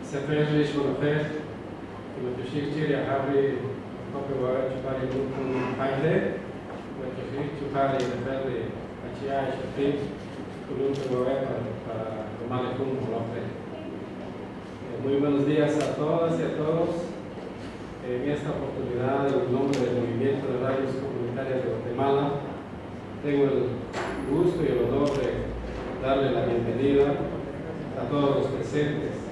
Seferish Monofer, Timothy Harry, Copyright Chupari Lukun Haile, Timothy Chupari, the Valley, Achia, Shafik, Kulun para tomar el rumbo. Muy buenos días a todas y a todos. En esta oportunidad, en nombre del Movimiento de Radios Comunitarias de Guatemala, tengo el gusto y el honor de darle la bienvenida a todos los presentes,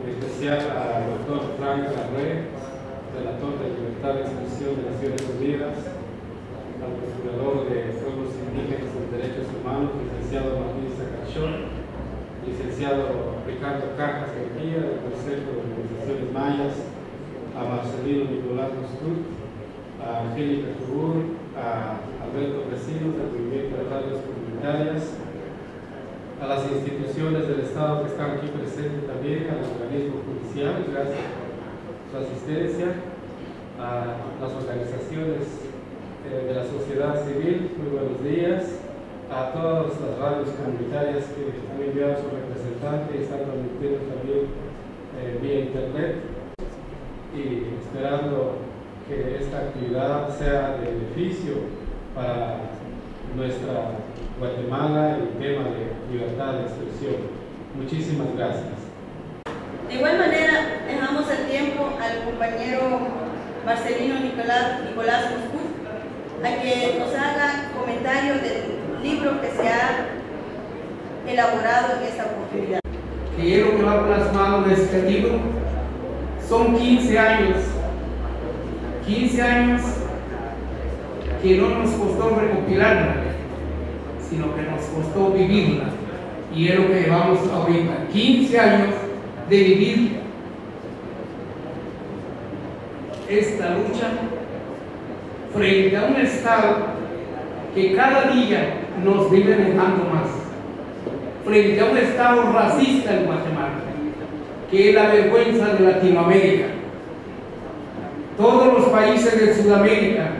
en especial al doctor Frank Larrey, relator de Libertad de Expresión de Naciones Unidas, al procurador de Pueblos Indígenas y Derechos Humanos, licenciado Martín Sacachón, licenciado Ricardo Cajas García, del Consejo de Organizaciones Mayas, a Marcelino Nicolás Moscut, a Angélica Cubur, a Alberto Vecinos, del Movimiento de Radios Comunitarias, a las instituciones del Estado que están aquí presentes también, al organismo judicial, gracias por su asistencia, a las organizaciones de la sociedad civil, muy buenos días, a todas las radios comunitarias que han enviado su representante y están transmitiendo también vía internet, y esperando que esta actividad sea de beneficio para nuestra Guatemala en el tema de libertad de expresión. Muchísimas gracias. De igual manera, dejamos el tiempo al compañero Marcelino Nicolás Moscut a que nos haga comentarios del libro que se ha elaborado en esta oportunidad. Que es lo que va plasmado en este libro. Son 15 años que no nos costó recopilarla, sino que nos costó vivirla, y es lo que llevamos ahorita, 15 años de vivir esta lucha frente a un Estado que cada día nos vive dejando más, frente a un Estado racista en Guatemala, que es la vergüenza de Latinoamérica. Todos los países de Sudamérica,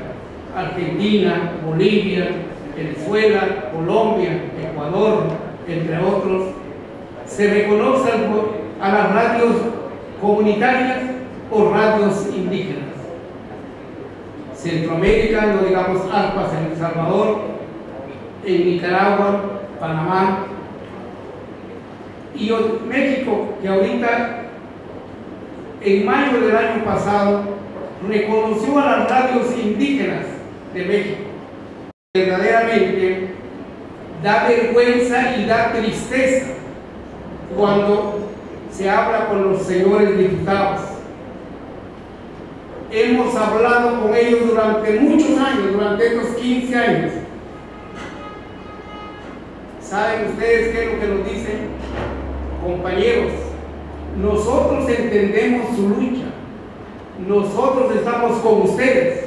Argentina, Bolivia, Venezuela, Colombia, Ecuador, entre otros, se reconoce a las radios comunitarias o radios indígenas. Centroamérica, no digamos ARPAS en El Salvador, en Nicaragua, Panamá, y México, que ahorita, en mayo del año pasado, reconoció a las radios indígenas de México. Verdaderamente da vergüenza y da tristeza cuando se habla con los señores diputados. Hemos hablado con ellos durante muchos años, durante estos 15 años. ¿Saben ustedes qué es lo que nos dicen? Compañeros, nosotros entendemos su lucha, nosotros estamos con ustedes,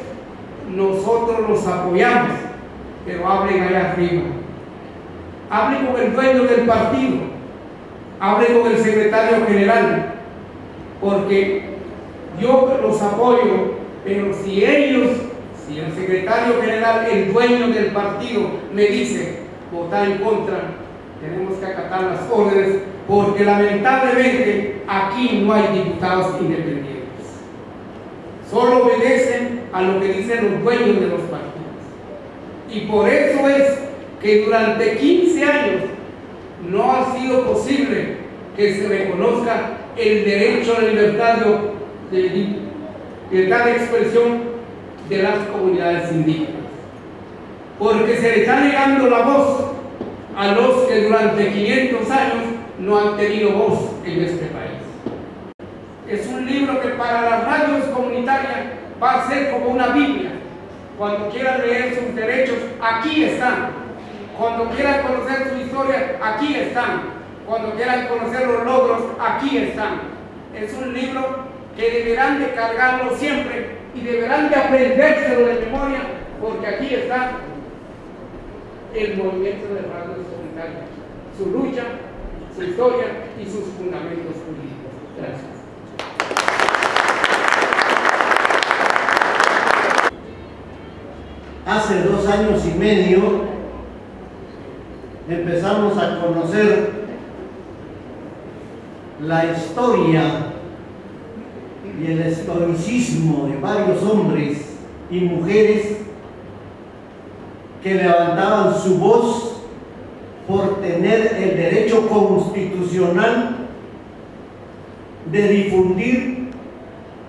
nosotros los apoyamos, pero hablen allá arriba, hablen con el dueño del partido, hablen con el secretario general, porque yo los apoyo, pero si el secretario general, el dueño del partido, me dice votar en contra, tenemos que acatar las órdenes, porque lamentablemente aquí no hay diputados independientes. Solo obedecen a lo que dicen los dueños de los partidos. Y por eso es que durante 15 años no ha sido posible que se reconozca el derecho a la libertad de expresión de las comunidades indígenas. Porque se le está negando la voz a los que durante 500 años no han tenido voz en este país. Es un libro que para las radios comunitarias va a ser como una Biblia. Cuando quieran leer sus derechos, aquí están. Cuando quieran conocer su historia, aquí están. Cuando quieran conocer los logros, aquí están. Es un libro que deberán de cargarlo siempre y deberán de aprendérselo de memoria, porque aquí está el movimiento de radios comunitarias, su lucha, su historia y sus fundamentos jurídicos. Gracias. Hace 2 años y medio empezamos a conocer la historia y el estoicismo de varios hombres y mujeres que levantaban su voz por tener el derecho constitucional de difundir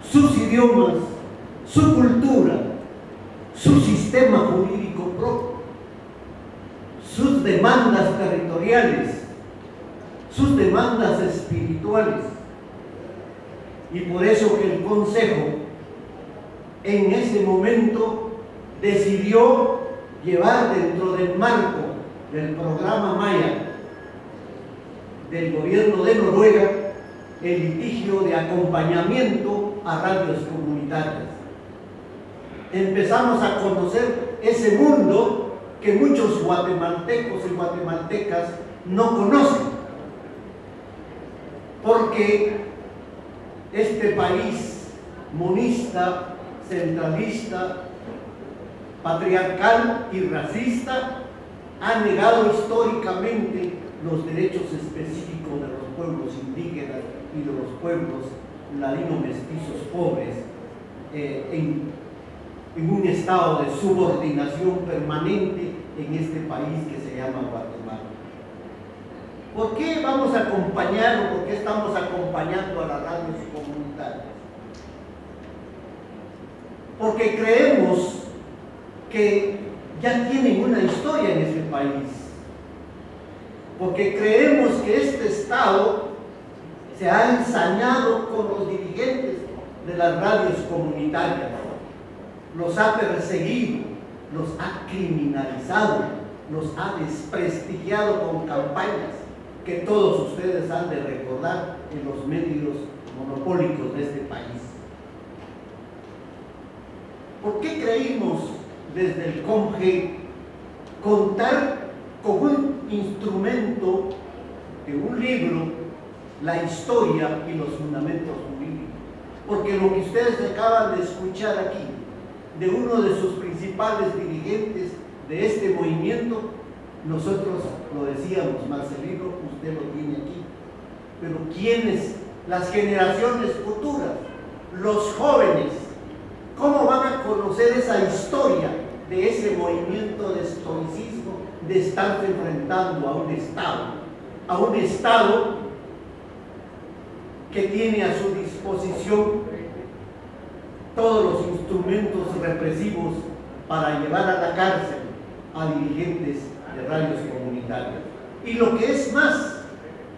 sus idiomas, su cultura, su sistema jurídico propio, sus demandas territoriales, sus demandas espirituales. Y por eso que el Consejo en ese momento decidió llevar dentro del marco del programa Maya del gobierno de Noruega el litigio de acompañamiento a radios comunitarias. Empezamos a conocer ese mundo que muchos guatemaltecos y guatemaltecas no conocen, porque este país monista, centralista, patriarcal y racista ha negado históricamente los derechos específicos de los pueblos indígenas y de los pueblos ladino-mestizos pobres en un estado de subordinación permanente en este país que se llama Guatemala. ¿Por qué vamos a acompañar o por qué estamos acompañando a las radios comunitarias? Porque creemos que ya tienen una historia en ese país, porque creemos que este Estado se ha ensañado con los dirigentes de las radios comunitarias, los ha perseguido, los ha criminalizado, los ha desprestigiado con campañas que todos ustedes han de recordar en los medios monopólicos de este país. ¿Por qué creímos desde el COMGE contar con un instrumento de un libro, la historia y los fundamentos jurídicos? Porque lo que ustedes acaban de escuchar aquí de uno de sus principales dirigentes de este movimiento, nosotros lo decíamos, Marcelino, usted lo tiene aquí, pero ¿quiénes? Las generaciones futuras, los jóvenes, ¿cómo van a conocer esa historia de ese movimiento de estoicismo, de estarse enfrentando a un Estado que tiene a su disposición todos los instrumentos represivos para llevar a la cárcel a dirigentes de radios comunitarias? Y lo que es más,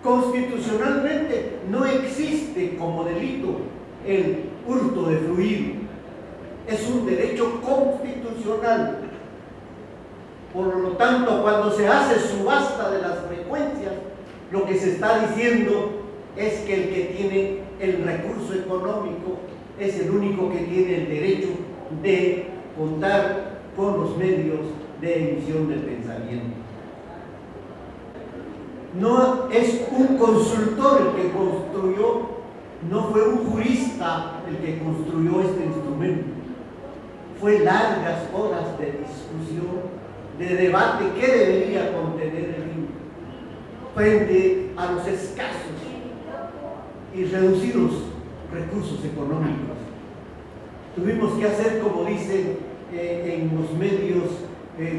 constitucionalmente no existe como delito el hurto de fluido. Es un derecho constitucional. Por lo tanto, cuando se hace subasta de las frecuencias, lo que se está diciendo es que el que tiene el recurso económico es el único que tiene el derecho de contar con los medios de emisión del pensamiento. No es un consultor el que construyó, no fue un jurista el que construyó este instrumento. Fue largas horas de discusión, de debate qué debería contener el libro frente a los escasos y reducidos recursos económicos. Tuvimos que hacer, como dicen en los medios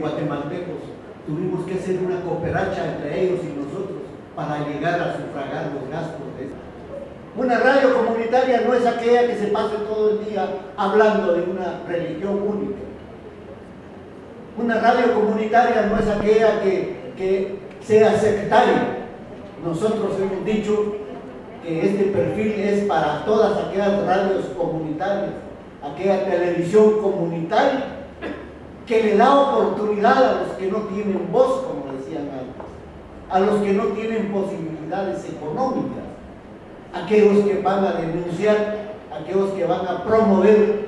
guatemaltecos, tuvimos que hacer una cooperacha entre ellos y nosotros para llegar a sufragar los gastos de esto. Una radio comunitaria no es aquella que se pase todo el día hablando de una religión única. Una radio comunitaria no es aquella que sea sectaria. Nosotros hemos dicho que este perfil es para todas aquellas radios comunitarias, aquella televisión comunitaria que le da oportunidad a los que no tienen voz, como decían antes, a los que no tienen posibilidades económicas, aquellos que van a denunciar, aquellos que van a promover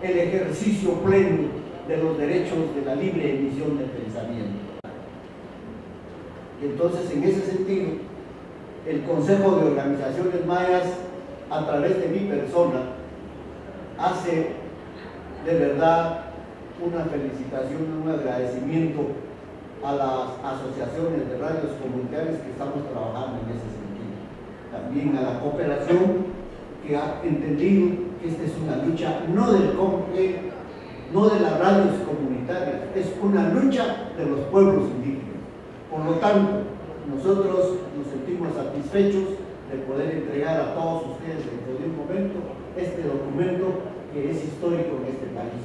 el ejercicio pleno de los derechos de la libre emisión del pensamiento. Entonces, en ese sentido, el Consejo de Organizaciones Mayas, a través de mi persona, hace de verdad una felicitación, un agradecimiento a las asociaciones de radios comunitarias que estamos trabajando en ese sentido también. también a la cooperación, que ha entendido que esta es una lucha no del COMPLE, no de las radios comunitarias, es una lucha de los pueblos indígenas. Por lo tanto, nosotros nos sentimos satisfechos de poder entregar a todos ustedes dentro de un momento este documento que es histórico en este país,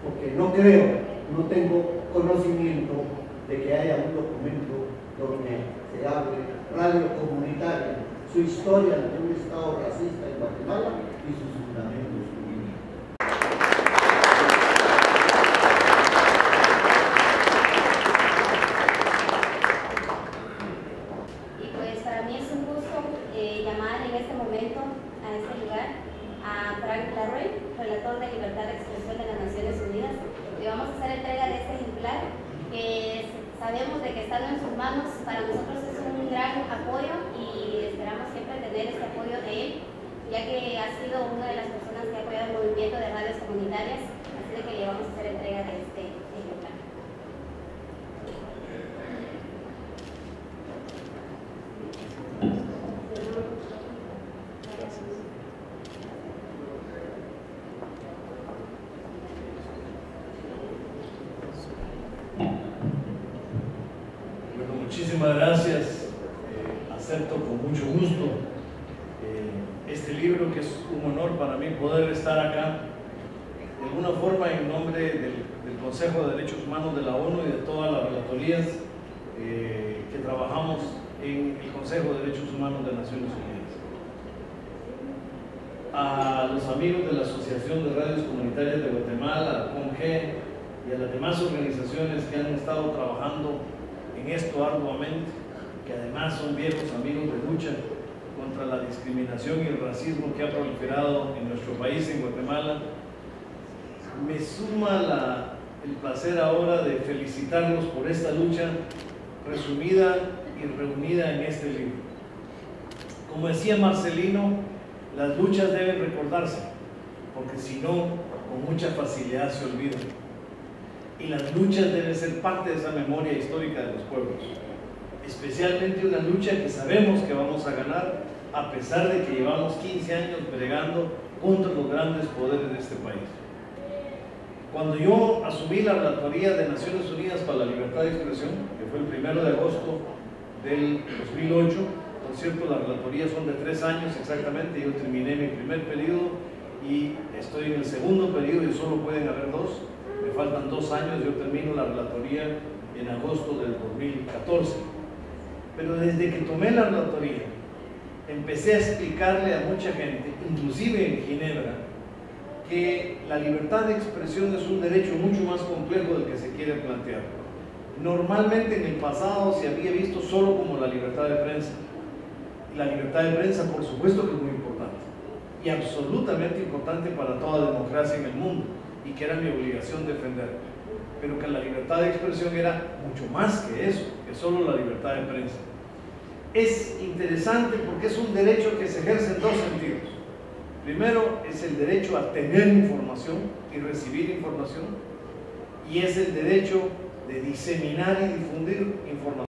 porque no creo, no tengo conocimiento de que haya un documento donde se hable radio comunitaria, su historia de un Estado racista en Guatemala y sus fundamentos jurídicos. Y pues para mí es un gusto llamar en este momento a este lugar a Frank Larroy, relator de Libertad de Expresión de las Naciones Unidas, y vamos a hacer entrega de este ejemplar que sabemos de que está en sus manos. Para nosotros es un gran apoyo y esperamos siempre tener este apoyo de él, ya que ha sido una de las personas que ha apoyado el movimiento de radios comunitarias, así de que le vamos a hacer entrega de este ejemplar. Muchísimas gracias, acepto con mucho gusto este libro, que es un honor para mí poder estar acá, de alguna forma en nombre del Consejo de Derechos Humanos de la ONU y de todas las relatorías que trabajamos en el Consejo de Derechos Humanos de Naciones Unidas. A los amigos de la Asociación de Radios Comunitarias de Guatemala, a CONGE y a las demás organizaciones que han estado trabajando en esto arduamente, que además son viejos amigos de lucha contra la discriminación y el racismo que ha proliferado en nuestro país, en Guatemala, me suma el placer ahora de felicitarlos por esta lucha resumida y reunida en este libro. Como decía Marcelino, las luchas deben recordarse, porque si no, con mucha facilidad se olvidan. Y las luchas deben ser parte de esa memoria histórica de los pueblos, especialmente una lucha que sabemos que vamos a ganar, a pesar de que llevamos 15 años bregando contra los grandes poderes de este país. Cuando yo asumí la relatoría de Naciones Unidas para la Libertad de Expresión, que fue el 1 de agosto del 2008, por cierto, las relatorías son de 3 años exactamente, yo terminé mi primer periodo y estoy en el segundo periodo y solo pueden haber 2. Me faltan 2 años, yo termino la relatoría en agosto del 2014. Pero desde que tomé la relatoría, empecé a explicarle a mucha gente, inclusive en Ginebra, que la libertad de expresión es un derecho mucho más complejo del que se quiere plantear. Normalmente en el pasado se había visto solo como la libertad de prensa. Y la libertad de prensa, por supuesto que es muy importante, y absolutamente importante para toda democracia en el mundo, y que era mi obligación defender, pero que la libertad de expresión era mucho más que eso, que solo la libertad de prensa. Es interesante porque es un derecho que se ejerce en 2 sentidos. Primero, es el derecho a tener información y recibir información, y es el derecho de diseminar y difundir información.